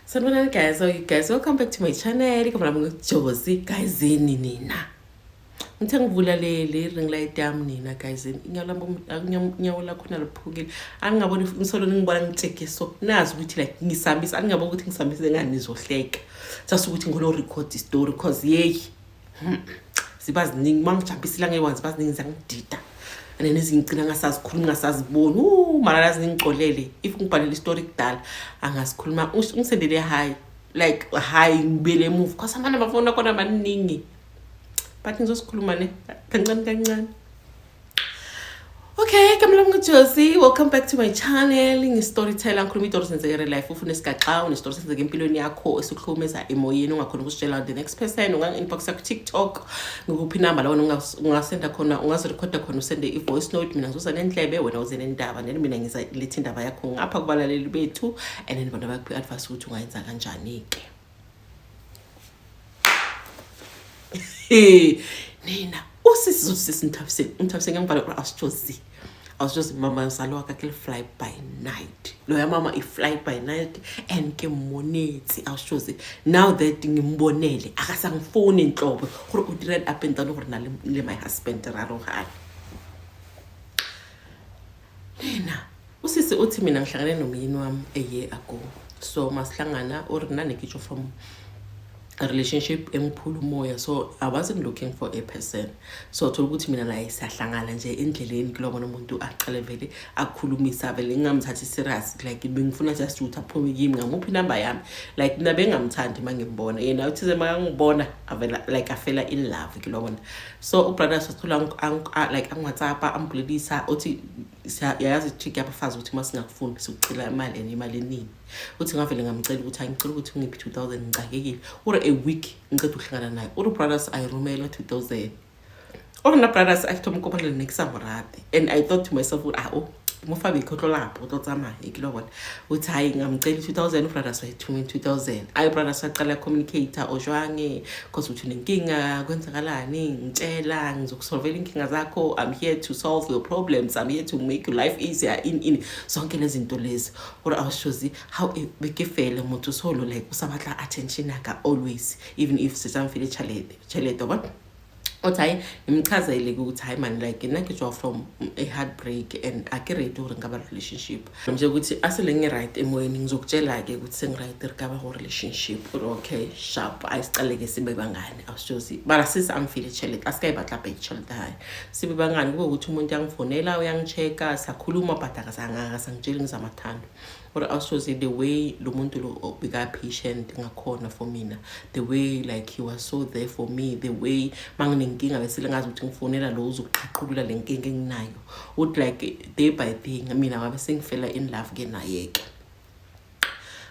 Sanibonani guys, how are you guys? Welcome back to my channel. Kama nami Josie guys yini nina. Ngithe ngivula le ring light yami nina guys. Inyawo lakho naliphukile. Angingaboni ngisolo ngibona ngitshekhiso. Nazi ukuthi like ngisambisa, angingaboni ukuthi ngisambise ngani nizohleka. Just ukuthi ngolo record story because yey. Sibaziningi mangijambisela ngewanzi baziningi zangidida. And then ngicina ngasazikhuluma ngasaziboni malalazi ngixolele if ngibhalela istory kudala angasikhuluma ungisendele hi like hi ngibele move because amana bafona kona abaningi but ngizosikhuluma ne kancane. Okay, kamla Josie, welcome back to my channel. Ngi-storyteller ngikhuluma izinto zenzeka life ufuna isigaxa unestory senzeka empilweni yakho esikhulumeza emoyeni ungakhona ukusitshela the next person unga-inbox ku TikTok ngikuphi number la ungasenda khona ungazirecorda khona usende i-voice note mina ngizoza nendlebe wena uze nendaba then mina ngiza lethe indaba yakho ngapha kubalaleli bethu and then bona bakuphi advice ukuthi ungayenza kanjani ke. Nina usisi zokusisinthabise ngiyambhala Josie. I was just mama salo akakele fly by night. Loya mama fly by night and ke monetsi Josie. Now that ngimbonele akasangifoni inhlobo gore u direct up and down gore na le my husband rarohana. Nina usisi uthi mina ngihlangane nomyeni wami a year ago. So masihlangana or nane kicho from a relationship emphulu moya, so I wasn't looking for a person. So thola ukuthi mina la isahlangana nje endleleni kulobona umuntu aqale vele akhulumisa vele ngingamthathi serious like bengifuna just ukuthi aphume kimi ngamuphi number yami like mina bengamthandi mangimbona yena uthize makangibona avela like afela in love kulobona. So ubrother sithola like angWhatsApp ambulisa uthi yayazi trick yabafazi ukuthi masingakufuni sikucela imali eningi uthi ngavele ngamcela ukuthi angicela ukuthi ngiphi 2000 ngicakekile or a week ngicela ukuhlangana naye or brothers ayirumela 2000 or na brothers ayithoma ukophala next samorate and I thought to myself mofabi khotlo lapho utotsamaya ikilobona uthi hayi ngamcela 2000 brothers wayithuma 2000 ay brothers aqala communicator ojwange because uthi nenkinga kwenzakalani ngitshela ngizokusolve inkinga zakho, I'm here to solve your problems, I'm here to make your life easier in zonke lezi zinto lezi or Josie how bekefele umuntu solo like usabatla attention yaka always even if sisamfile chalete but othi ngimchazele ukuthi hayi man like ngikujwa from a heartbreak and akere during ngaba relationship nje ukuthi asele ngiright emoyeni ngizokutshela ke ukuthi sengiright ngaba ho relationship okay sharp ayisiqaleke sibe bangani Josie bara sisi amfile chelete asikayibatla phe chelete hayi sibe bangani kube ukuthi umuntu yangifonela uyangichecka sakhuluma but akasangitsheli ngizamathando or Josie the way lo muntu lo beka patient ngakhona for mina, the way like he was so there for me, the way manginenkinga bese ngazi ukuthi ngifonela lo uzokuqhaqhulula lenkinga enginayo would like day by day mina ngabe sengifela in love ke naye ke.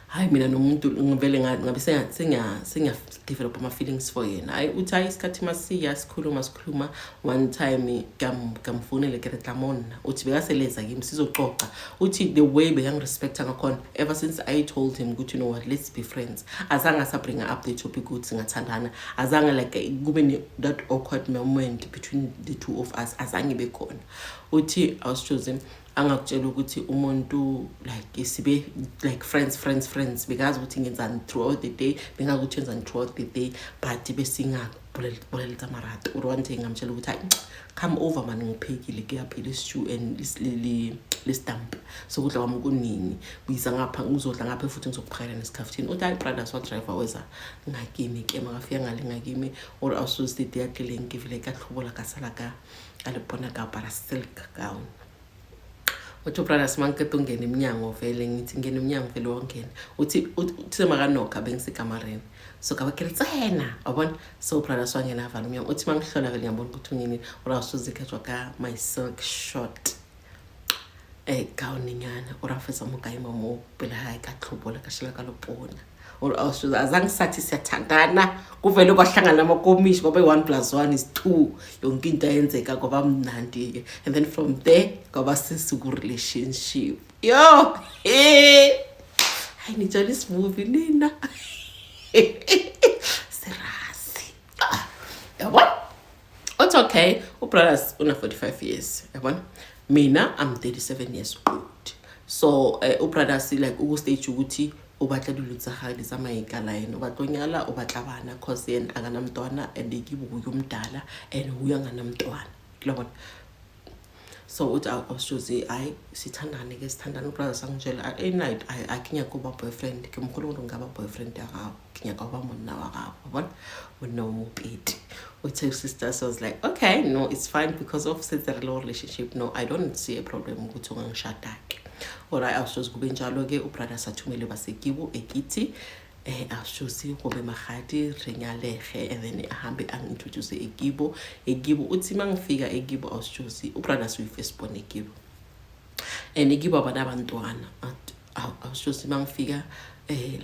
Hayi mina nomuntu ngivele ngabe senga develop my feelings for yena. Hayi uthi hayi isikhathi masiya sikhuluma one time kamfonele ke reclamona uthi bekaseleza kimi sizoxoxa uthi the way bekangirespecta ngakhona ever since I told him ukuthi you know what, let's be friends, azange sabring up the topic ukuthi ngathandana, azange like kube that awkward moment between the two of us, azange bekhona. Uthi I was choosing angakutshela ukuthi umuntu like sibe like friends because ukuthi ngenzani throughout the day bengakuthenzani throughout the day but besinga bulele tamarato or one thing ngamtshela ukuthi come over man ngiphekile ke yaphela stew and le stamp so kudla kwami kuningi biza ngapha ngizodla ngapha futhi ngizokuphakela nesikhaftini uthi hayi brothers wa driver weza ngakimi ke makafika ngale ngakimi or Josie the yakele ngivile ka hlobola ka sala ka alibona ka para silk gown uthi brothers manketo ngene eminyango vele ngithi ngene eminyango vele wongena uthi semakanoka bengisekamareni so kabakeletsena abona so brothers wangena avala umnyango uthi mangihlola vele ngiyabona ukuthi ungene ora usuzikhetshwa ka my silk short gown nyana ora fesa mukayima mo phela hayi ka hlobola ka shila ka lopona or Josie azange sathi siyathandana kuvele kwahlangana amakomishi ngoba 1+1 is 2 yonke into ayenzeka ngoba mnandi ke and then from there ngoba sisiku relationship yo I need this movie nina serasi yabona it's okay ubrothers una 45 years yabona mina I'm 37 years old. So ubrothers like uku stage ukuthi o batla dilo tsa gae di tsamaye ka line o batla nyala o batla bana cause yena akanamntwana and ikibo uyomdala and uya nganamntwana kilabona so uthi awushuzi hayi sithandane ke sithandane ubrother sangitshela night akinya kuba boyfriend ke mkhulu ngaba boyfriend yakho kinya kuba monna wakho yabona wena umupiti uthi sister so was like okay no it's fine because of such a relationship no I don't see a problem ukuthi ungangishada ke ora awushuzi kube njalo ke ubrother sathumele basekibo ekithi awushuzi kube magadi renyalege and then ahambe angintroduce ekibo uthi mangifika ekibo awushuzi ubrother suyifirstborn ekibo and ekibo abantwana awushuzi mangifika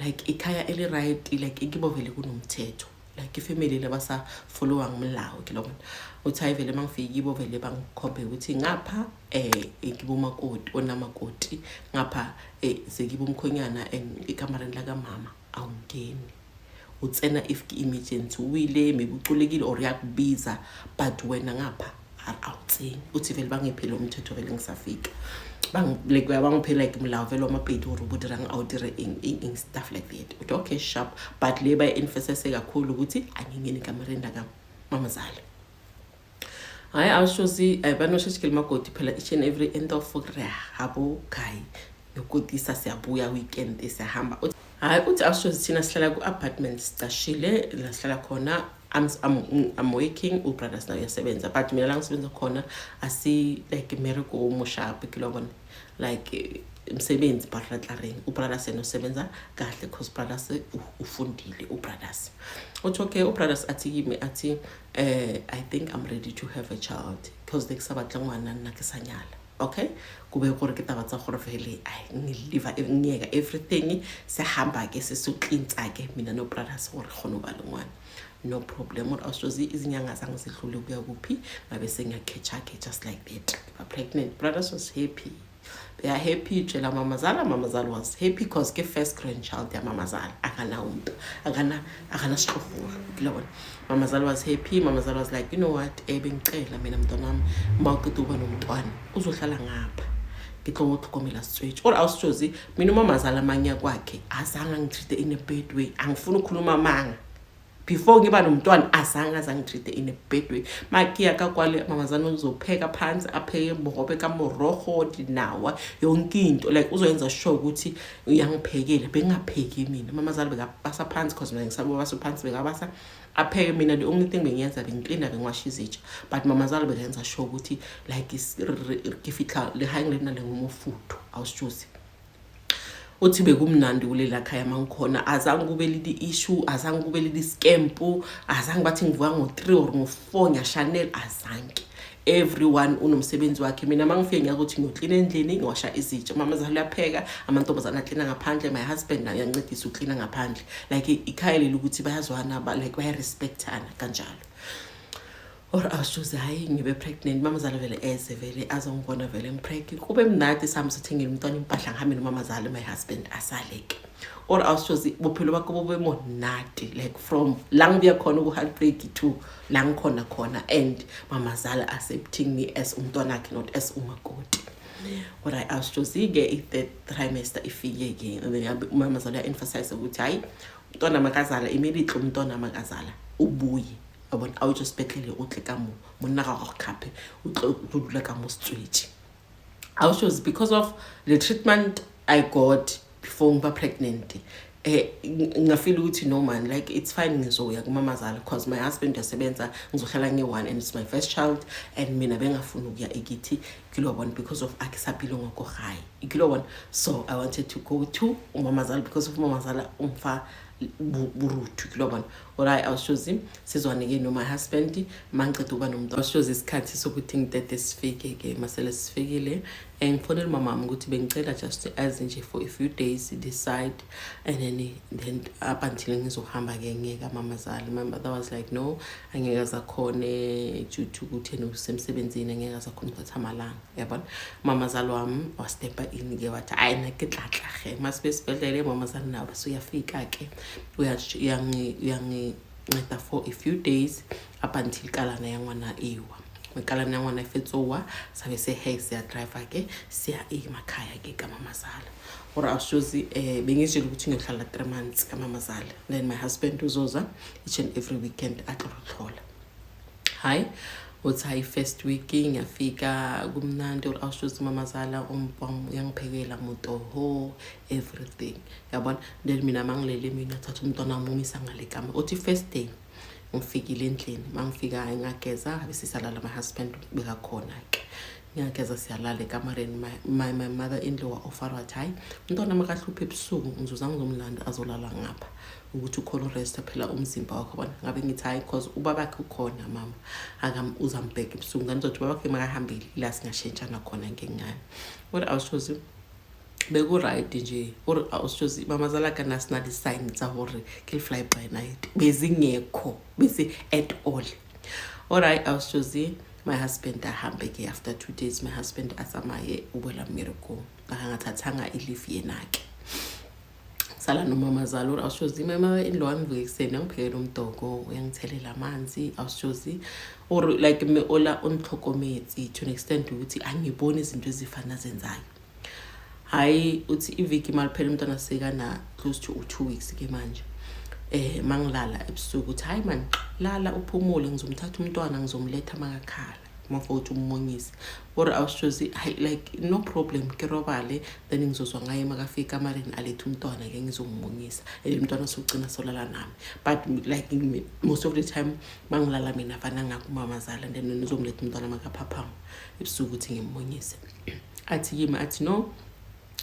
like ikhaya eli right like ekibo vele kunomthetho like ifamily labasa followang umlawo ke lokho uthi ayivele mangifika ibo vele bangikhombe ukuthi ngapha ekibo makoti onamakoti ngapha sekibo umkhonyana ekamareni la kamama awungeni utsena if emergency uwile mebuculekile or yakubiza but wena ngapha awutseni uthi vele bangephela umthetho vele ngisafika like bangiphela like umlawo vele amapedi or ubudirang awudire in stuff like that uthi okay sharp but le bay emphasis kakhulu ukuthi angingeni kamareni la kamamazala hayi awushozi banoshisikile makoti phela each and every end of habo kai yokutisa siyabuya weekend siyahamba hayi uthi awushozi thina sihlala ku apartment sicashile la sihlala khona I'm working ubrothers now uyasebenza but mina la ngisebenza khona asi like miracle umushapi kilobona like umsebenzi barhatlaring ubrothers yena usebenza kahle cause brothers ufundile ubrothers uthi okay ubrothers athi kimi athi I think I'm ready to have a child cause they sabatla ngwana nna ke sanyala okay kube gore ke taba tsa gore vele ai ngiliva ngiyeka everything se hamba ke se sucleansa ke mina no brothers gore khona ba lengwana no problem or awusozi izinyanga zange sidlule kuya kuphi ngabe sengiyakhetha ke just like that ba pregnant brothers was happy they are happy tshela mamazala was happy cause ke first grandchild ya mamazala akana umuntu akana sihlofula kilobona mamazala was happy mamazala was like you know what bengicela mina mntanami mawuqeda uba nomntwana uzohlala ngapha ngitlo ukukomela switch or awusozi mina mamazala manya kwakhe azange ngitreat in a bad way angifuna ukukhuluma manga before ngiba nomntwana azange in a bad way makiya kakwale mamazana uzopheka phansi apheke mbogobe kamoroho dinawa yonke into like uzoyenza sure ukuthi uyangiphekela bengapheki mina mamazala bekabasa phansi cause mina ngisabo basa phansi bekabasa apheke mina the only thing bengiyenza bengicleana bengwasha izitsha but mamazala bekenza sure ukuthi like ngifika le hangena le ngumufutho awusijuzi uthi bekumnandi kulela khaya mangikhona azange kube lidi issue azange kube lidi scamp azange bathi ngivuka ngo3 or ngo4 ngiyaShanel azange everyone unomsebenzi wakhe mina mangifike ngiyakuthi ngiyoclean endlini ngiwasha izitsha mamazala uyapheka amantombazana clean ngaphandle my husband naye uyancedisa uclean ngaphandle like ikhaya leli ukuthi bayazwana like baya respectana kanjalo or awushuze hayi ngibe pregnant mamazala vele vele azongibona vele ngipregnant kube mnadi sami sithengile umntwana impahla ngihambe nomamazala my husband asaleke or awushuze bophelo bakho bobe monadi like from la ngibuya khona ku heartbreak to la ngikhona and mamazala accepting me as umntwana wakhe not as umakoti what I awushuze ke the trimester ifike ke and then mamazala emphasize ukuthi hayi umntwana makazala immediately umntwana makazala ubuye abona awu just betlele utle ka mo monna ga go khaphe utlodula ka mo switch was because of the treatment I got before ngiba pregnant ngafeel ukuthi no man like it's fine ngizoya kumamazala because my husband uyasebenza ngizohlala nge1 and it's my first child and mina bengafuna ukuya ekithi kilobona because of akisapilo ngoko high kilobona so I wanted to go to umamazala because of umamazala umfa burutu kilobona ora awushozi sizwane ke no my husband mangiceda uba nomntwana awushozi isikhathi sokuthi ngitete sifike ke masele sifikile ngifonela mama ukuthi bengicela just as nje for a few days decide and then up until ngizohamba ke ngeke mamazala my mother was like no angeke azakhone ukuthi usemsebenzini angeke azakhona ukuthatha amalanga yabona mamazala wami wastepa in ke wathi ayina ke tlatlahe masibe sibedlele mamazala nawe suyafika ke uyangi for a few days up until kalana yangwana iwa kalana yangwana ifetsowa sabe se hey siya driver ke siya emakhaya ke kamamazala or awushozi bengizitshela ukuthi ngiyohlala 3 months kaMamazala. Then my husband uzoza each and every weekend atlohlola. Hi, uthi hayi first week ngiyafika kumnandi or awushozi Mamazala uyangiphekela mutoho everything. Yabona, then mina mangilele mina thatha umntwana wami umisa ngale kama. Uthi first day ngifikile endlini, mangifika ngageza bese salala my husband bekakhona ke. Ngiyageza siyalala ekamareni. My mother-in-law offer wathi hayi umntwana makahluphe ebusuku ngizoza ngizomlanda azolala ngapha ukuthi ukhona rest phela umzimba wakho bona. Ngabe ngithi hayi because ubabakhe ukhona mama uzambheka ebusuku nganizothi ubabakhe makahambile la singashentshana khona ngengane. What awushozi beku right nje or awushozi Mamazala kana sinali signs hore ke fly by night bezingekho bese at all. Alright, awushozi my husband ahambe ke after 2 days. My husband asamaye ubela miracle akangathathanga leave yena ke sala no Mamazala. Awushozi mama in-law ngivuke kuseni ngiphekela umdoko uyangithelela amanzi. Awushozi or like me ola onhlokometsi to an extent ukuthi angiboni izinto ezifana zenzayo. Hayi uthi iviki maliphela umntwana sekana close to 2 weeks ke manje. Mangilala ebusuku uthi hayi man lala uphumule ngizomthatha umntwana ngizomletha makakhala mafowuthi ummonyisi. Or awushozi like no problem ke robale then ngizozwa ngaye makafika kamareni alethe umntwana ke ngizommonyisa umntwana sogcina solala nami. But like most of the time mangilala mina fana ngakuMamazala then ngizomletha umntwana makaphaphama ebusuku uthi ngimmonyise. Athi yimi athi no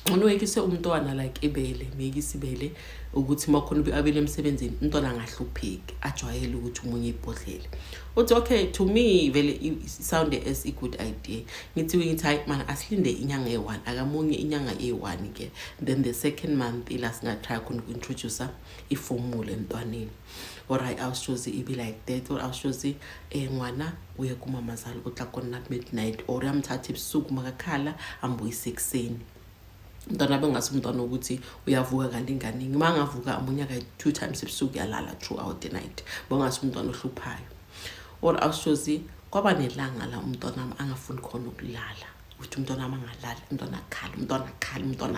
unowekise umntwana like ibele mekisi ibele ukuthi makhona abele emsebenzini umntwana angahlupheki ajwayele ukuthi umunye ibhodlela. Uthi okay to me vele sound as a good idea. Ngithi hayi man asilinde inyanga e1 akamunye inyanga e1 ke then the second month ila singatry uku-introduce ifomula emntwaneni. Alright, awushozi ibe like that or awushozi ngwana uye kuMamazala utla kona midnight or yamthatha ebusuku makakhala ambuyise ekseni. Umntwana bengase umntwana ukuthi uyavuka kanti inganingi mangavuka amunyaka 2 times ebusuku yalala throughout the night bengase umntwana ohluphayo. Or awushozi kwaba nelanga la umntwana angafuni khona ukulala uthi umntwana angalala umntwana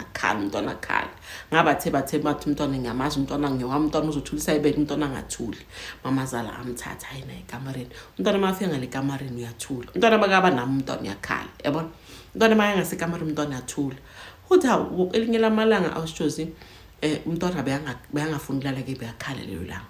akhala ngabathe bathi umntwana ngiyamazi umntwana ngiyowami umntwana uzothulisa ibele umntwana angathuli. Mamazala amthatha hayi naye ekamareni umntwana mafika ngale kamareni uyathula umntwana bakaba nami umntwana uyakhala yabona umntwana mayangase kamareni umntwana uyathula. Uthi elinye lamalanga awushozi umntwana beyangafuni ukulala ke beyakhala lelo langa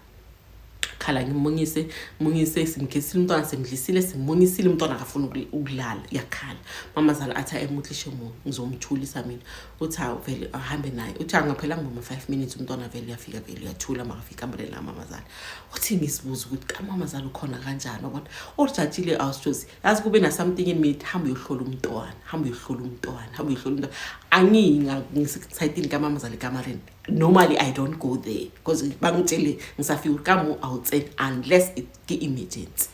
khala ngimonyise simkhisile umntwana semdlisile simonyisile umntwana akafuna ukulala yakhala. Mamazala athi emutlishe mo ngizomthulisa mina. Uthi vele ahambe naye uthi angaphela ngoma 5 minutes umntwana vele yafika vele yathula makafika kamareni la Mamazala. Uthi ngisibuza ukuthi kaMamazala ukhona kanjani yabona orjatshile awushozi yazi kube na something in me hamba uyohlola umntwana anginga ngisexcited kaMamazala kamareni. Normally I don't go there because bangitshele ngisafika kamo outside unless it ke emergency.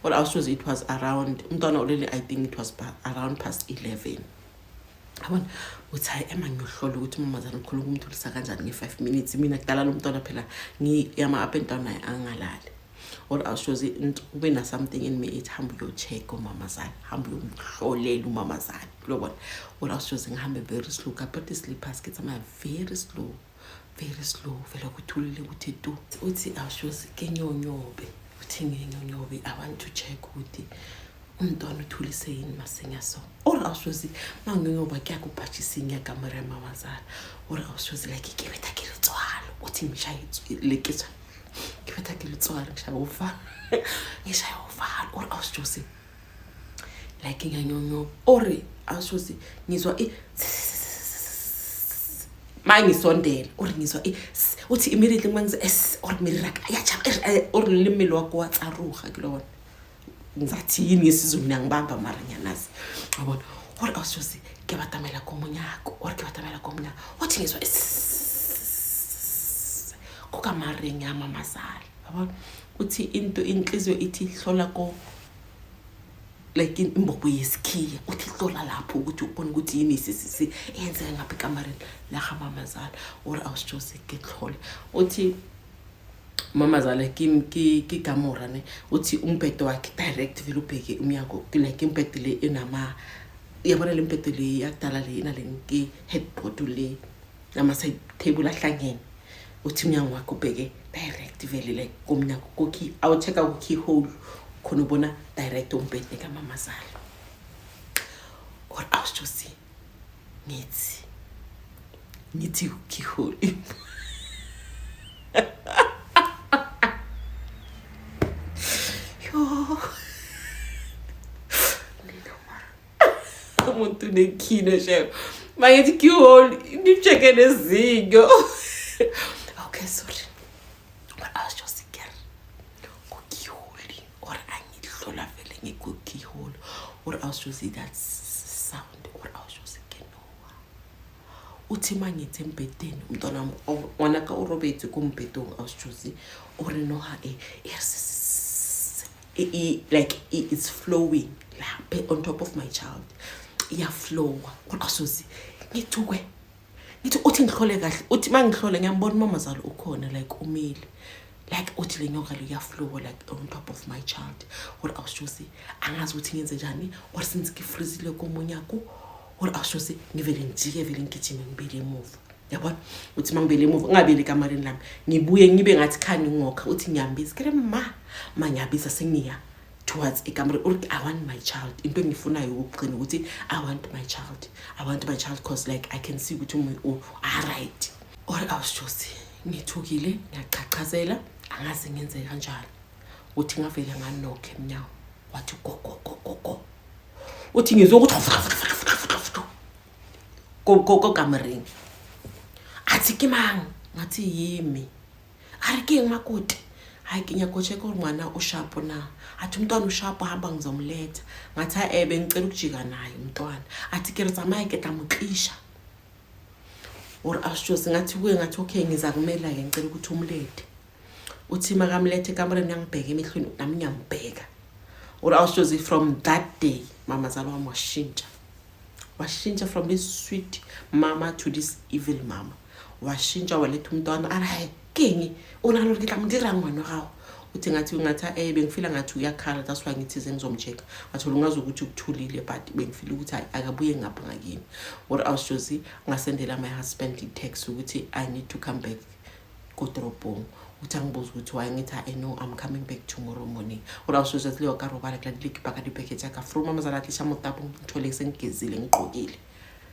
Well awushozi it was around umntwana already I think it was around past 11. Yabona uthi hayi ngiyohlola ukuthi Mamazala ukhuluma umthulisa kanjani nge5 minutes mina kudala lo mntwana phela ngiyama up and down naye angalali. Or awushozi ube na something in me it hamba uyocheck uMamazala hamba uyomhlolela uMamazala lobona. Or awushozi ngihambe very slow kaphethe slippers kithi ama very slow vele kuthulile ukuthi tu uthi awushozi ke nyonyobe uthi ngenyonyobe I want to check ukuthi umntwana uthulise yini masenyaso. Or awushozi mangiyonyoba kuyakuphatshisa inyakamera yaMamazala. Or awushozi like ikebetha ke letswalo uthi ngishaye leketsa kibetha ke letswalo ngishaya uvalo. Or awushozi like nganyonyoba or awushozi ngizwa mangisondela or ngizwa uthi immediately mangize or miraka yacha or limelo wakho watsaruha kulona ngizathi yini ngesizulu ngiyangibamba mara ngiyanazi yabona. Or awushozi ke batamela komunyako or ke batamela komunyako uthi ngizwa kokamare nyaMamazala yabona. Uthi into inhliziyo ithi hlola ko like imbobo yesikhiya uthi hlola lapho ukuthi ubone ukuthi yini sisi yenze ngapha ekamareni la kaMamazala. Or awushozi ke hlola uthi Mamazala ki kamora ne uthi umbhedo wakhe direct vele ubheke umnyango like imbhedo le enama uyabona le mpete le yakudala le ina le nke headboard le nama-side table ahlangene uthi umnyango wakho ubheke direct vele like komnyango kokhi awuchecka ku-keyhole khona ubona direct umbhede kamamazala or awusijosi ngithi u-keyhole yo umuntu nekhino shebo mangithi keyhole ngicheke nezinyo okay sorry what I was just scared keyhole or angihlola vele ngikuyhole or I was just that sound or I was just genoa uthi mangithi embedeni umntwana wami ka uRobert kumbedong I was just or no ha like it's flowing like on top of my child flow or I was just ngithukwe ngithi uthi ngihlole kahle uthi mangihlole ngiyambona umamazalo ukhona like umile like uthi le nyoka le flow like on top of my child or I was just angazi ukuthi ngenze njani or since ngifreezile komonyako or I was just ngivele ngijike vele ngigijime ngibele emuva yabona uthi mangibele emuva ngabele kamareni lami ngibuye ngibe ngathi khani ngokha uthi ngiyambisa kele manyabisa sengiya towards ikamera or I want my child into engifunayo ukuqina ukuthi I want my child cause like I can see ukuthi right or I was just ngithukile ngiyaqhaqhazela angazi ngenze kanjalo uthi ngavele nganokhe emnyawo wathi go uthi ngizokuthi go kamereni athi kimang ngathi yimi ari ke makoti hayi ke nyakocheka umwana ushapo na athi umntwana ushapo hamba ngizomletha ngathi bengicela ukujika naye umntwana athi ke rizamaye ke tamukisha or asho ngathi kuye ngathi okay ngiza kumela ke ngicela ukuthi umlethe uthi makamlethe kamereni yangibheka emehlweni nami ngiyambheka or asho from that day mama zalwa washintsha from this sweet mama to this evil mama washintsha waletha umntwana arayi kengi unalo ngidla ngidira ngwana gawo uthi ngathi bengifila ngathi uyakhala that's why ngithi ngizomcheka wathola ungazi ukuthi ukuthulile but bengifila ukuthi akabuye ngapha ngakini or I was just ngasendela my husband text ukuthi I need to come back kodropong uthi angibuza ukuthi why ngithi I know I'm coming back tomorrow morning or I was just leyo karobala kla dikipaka dipekethe ka from mama zala tlisha motapo ngithole sengigezile ngiqokile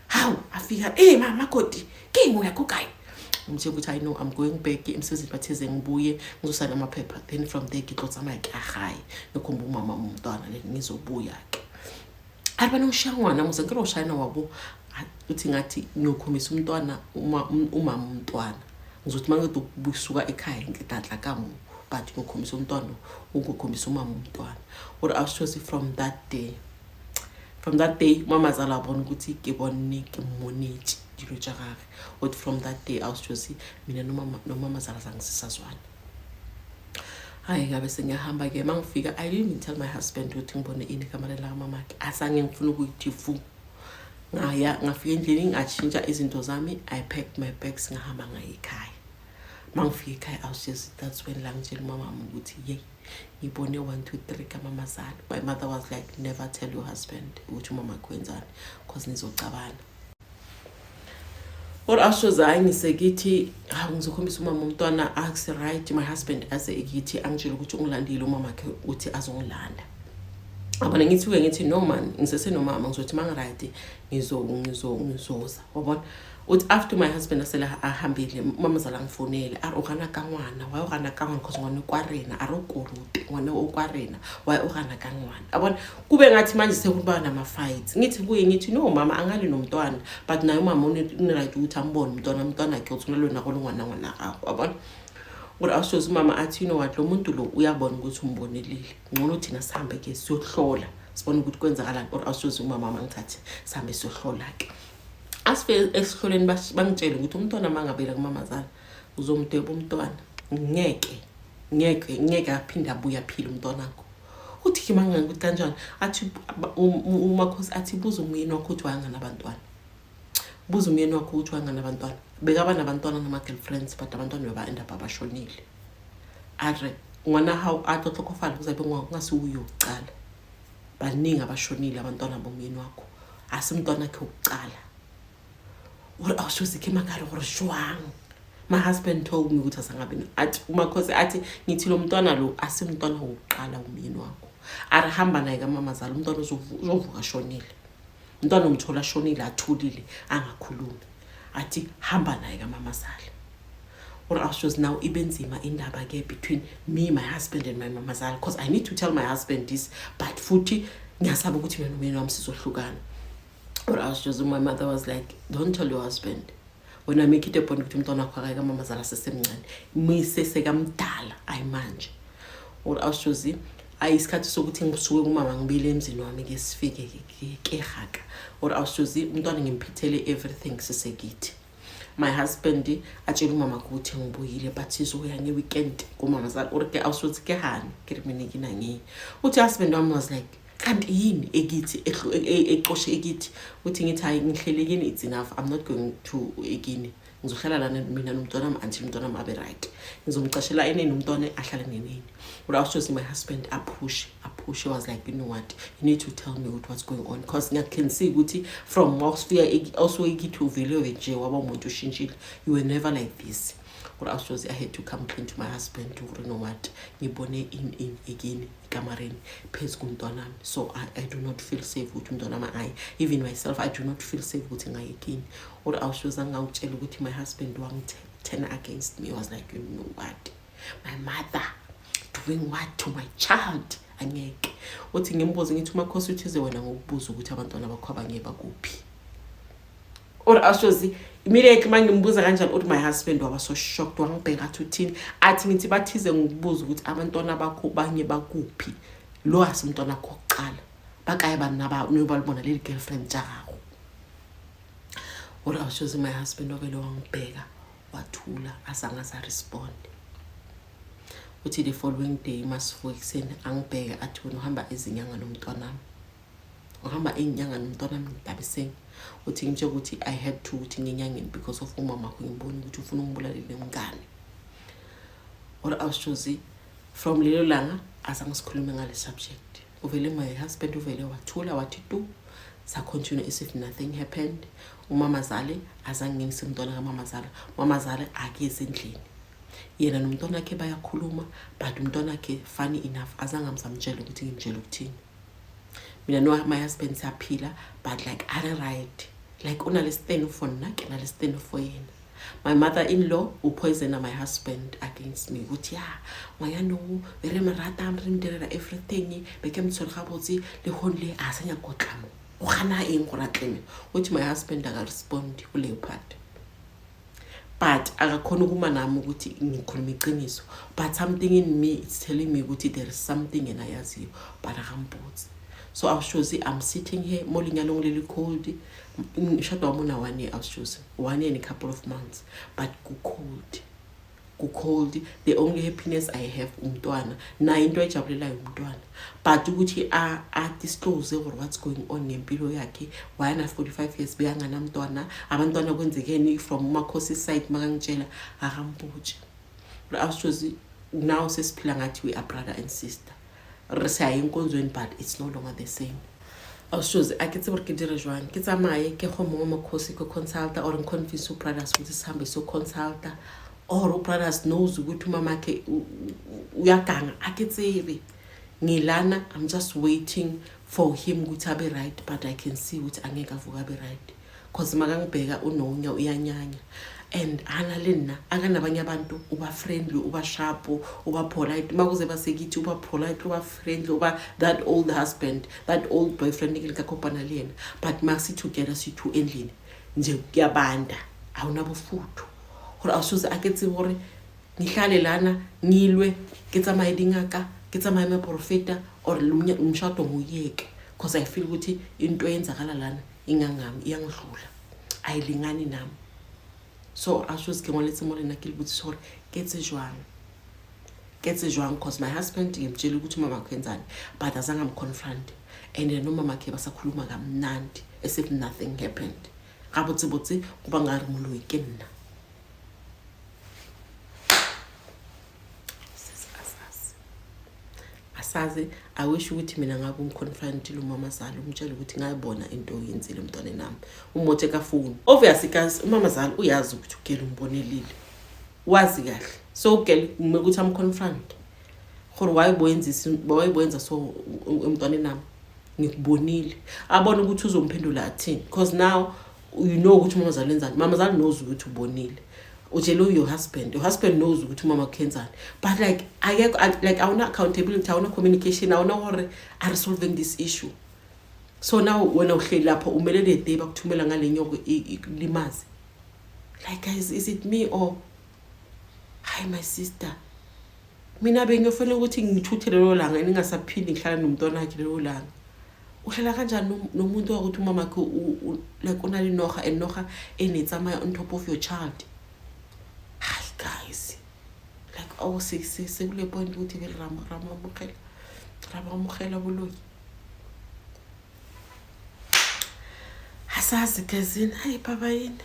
how afika mama kodi kingu yakho kai umthe ukuthi I know I'm going back emsebenzini bathize ngibuye ngizosala amaphepha then from there ngihlotsa ama hayi ngikhomba umama umntwana le ngizobuya ke arba noshangwana muze ngiro shayina wabo uthi ngathi ngiyokhombisa umntwana umama umntwana ngizothi mangithi ukusuka ekhaya ngidadla kamu but ngikhombisa umntwana ukukhombisa umama umntwana or I was just from that day mama zala bona ukuthi ke bonne ke monetsi dilo tsa gagwe but from that day I was just mina no mama zala zangisisazwana hayi ngabe sengiyahamba ke mangifika I didn't tell my husband ukuthi ngibone ini kamareni la mama ke asange ngifuna ukuyithifu ngafika endlini ngashintsha izinto zami I packed my bags ngahamba ngayikhaya mangifika ekhaya I was just that's when la ngitshela mama ukuthi ngibone 1 2 3 kamama zala my mother was like never tell your husband ukuthi mama kwenzani because nizocabana or ashoza ngisekithi ngizokhombisa umama umntwana ask right my husband ase ekithi angitshela ukuthi ungilandile umama wakhe uthi azongilanda abona ngithi no man ngisese nomama ngizothi mangiright ngizoza wabona uthi after my husband asela ahambile mama zala ngifonela arogana kangwana wayogana kangwana because ngone kwarena arokorute ngone okwarena wayogana kangwana abona kube ngathi manje sekuba nama fights ngithi kuye ngithi no mama angali nomntwana but nayo mama uniright ukuthi ambone umntwana akhe uthi nalona kolongwana akho abona ngoba awusho mama athi you know what lo muntu lo uyabona ukuthi umbonelile ngcono thina sihambe ke siyohlola sibone ukuthi kwenzakalani or awusho umama ngithathe sihambe siyohlola ke asifike esihloleni bangitshela ukuthi umntwana mangabela kumama zala uzomdeba umntwana ngeke aphinda abuya phila umntwana wakho uthi kimanga ukuthi kanjani athi umakhosi athi buza umyeni wakho ukuthi wanga nabantwana buza umyeni wakho ukuthi wanga nabantwana bekaba nabantwana nama girlfriends but abantwana baba end up abashonile are ngwana how atohlokofala kuzabe ngasiuyo ucala baningi abashonile abantwana bomyeni wakho asimntwana akhe ukuqala. Uri awushuzi ke makare gore jwang. My husband told me ukuthi asangabe athi umakhosi athi ngithi lo mntwana lo asimntwana wokuqala umyeni wakho. Ari hamba naye kaMamazala umntwana uzovuka shonile. Umntwana umthola shonile athulile angakhulumi. Athi hamba naye kaMamazala. Or I was now ibenzima indaba ke between me, my husband and my Mamazala, because I need to tell my husband this, but futhi ngiyasaba ukuthi mina nomyeni wami sizohlukana. Or I was just, my mother was like, don't tell your husband. When I make it a point ukuthi umntwana wakho akayi kaMamazala sesemncane, mise sekamdala ayimanje. Or I was just ayisikhathi sokuthi ngisuke kumama ngibile emzini wami ke sifike ke haka. Or I was just umntwana ngimphithele everything sisekithi. My husband atshela umama ukuthi ngibuyile but sizoya ngeweekend kuMamazala or ke awusuthi ke hani ke mina kina ngi. Uthi husband wami was like, kanti yini ekithi exoshe ekithi uthi ngithi hayi ngihlelekini it's enough, I'm not going to egini ngizohlala lana mina nomntwana wami until umntwana wami abe right, ngizomcashela eneni umntwana ahlale neneni. But I was just my husband a push was like, you know what, you need to tell me what's going on, because I can see ukuthi from also ekithi uvele nje waba umuntu ushintshile, you were never like this. But I had to complain to my husband to, you know what, ngibone in again kamareni phezu kumntwana wami, so I do not feel safe with umntwana wami. Even myself I do not feel safe ukuthi ngayekini. Or I was ngawutshela ukuthi my husband turn against me. I was like, you know what, my mother doing what to my child? Angeke uthi ngimbuze ngithi umakhosi uthize wena ngokubuza ukuthi abantwana bakho abanye bakuphi. Or ashozi immediately mangimbuza kanjalo uthi my husband waba so shocked wangibheka athi uthini, athi ngithi bathize ngokubuza ukuthi abantwana bakho banye bakuphi, lo asimntwana wakho oqala bakaye banaba nobalibona leli girlfriend jakho. Or ashozi my husband wabelo wangibheka wathula asangasa respond. Uthi the following day masivuka ekseni angibheke athi wena uhamba izinyanga nomntwana wami, uhamba inyanga nomntwana wami ngidabiseni. Uthi ngitshe ukuthi I had to uthi ngenyangeni because of umama wakho ngibona ukuthi ufuna ungibulalela ngane. Or awushozi from lelo langa asangisikhuluma ngale subject. Uvele my husband uvele wathula wathi tu sa continue as if nothing happened. UMamazala azangenise umntwana kaMamazala, Mamazala akeze endlini. Yena nomntwana wakhe bayakhuluma but umntwana wakhe funny enough azangamsamtshela ukuthi ngimtshela ukuthini. Mina no my husband saphila but like I right, like unalisten for nake nalisten for yena. My mother-in-law upoisona my husband against me ukuthi ya mayano vere marata amrindela everything bekemtshela gabotse le honle asanya kotlamo o gana eng go ratleme. Uthi my husband aga respond ku le part, but akakhona ukuma nami ukuthi ngikhuluma iqiniso, but something in me it's telling me ukuthi there is something enayaziyo but akambotsi. So I was choosing, I'm sitting here moling along lily cold shado wamuna 1 year. I was choosing 1 year and a couple of months, but go cold. The only happiness I have umntwana na into ejabulela umntwana, but ukuthi a disclose what's going on ngempilo yakhe. Why na 45 years beyangana umntwana, abantwana kwenzekeni from umakhosi side makangitshela akambotshi. But I was choosing now sesiphila ngathi we are brother and sister. But it's no longer the same. I was choosing I get to work in Dirajwan. Get a my get home mama cosi consulta or convince brothers with this hambe so consulta or brothers knows good to mama ke uyakanga. I get say Nilana, I'm just waiting for him to be right, but I can see what angeka vuga be right. Cause magang bega unonya uyanyanya. And analina akanabanye abantu uba friendly uba sharp uba polite makuze basekithi uba polite uba friendly uba that old husband that old boyfriend ngikakopana lena, but maxi together sithu endlini nje kuyabanda awunabo futhu hore awusuze aketsi hore ngihlale lana ngilwe ketsamaya dingaka ketsamaya maprofeta or umshado nguyeke, because I feel ukuthi into eyenzakala lana ingangami iyangidlula ayilingani nami. So I was going to let someone in a sorry, get a joang, because my husband is jelly to mama Quenzan, but as I'm confronted, and then no mama kebasa kulumagam nant as if nothing happened. Rabotsi Ubangar Muluikin. sazi I wish ukuthi mina ngabe umconfrontile umamazala umtshela ukuthi ngayibona into oyenzile umntwana nami umote kafuni obviously guys umamazala uyazi ukuthi ugele umbonelile wazi kahle so ugele ukuthi amconfront khona wayiboyenza so umntwana nami ngikubonile abona ukuthi uzomphendula athini because now you know ukuthi umamazala wenzani mamazala knows ukuthi ubonile utshela your husband knows ukuthi umama kenzani but like awuna accountability awuna communication awuna hore are resolving this issue so now wena uhleli lapha umelele day bakuthumela ngale nyoko ilimazi like guys is it me or hi my sister mina bengiyofanele ukuthi ngithuthele lo langa ningasaphindi ngihlala nomntwana wakhe lo langa uhlala kanjani nomuntu ukuthi umama wakhe like unali noga enoga enetsamaya on top of your child hi guys like oh sekule point ukuthi vele ramamukela boloyi asazi kazini hayi baba yini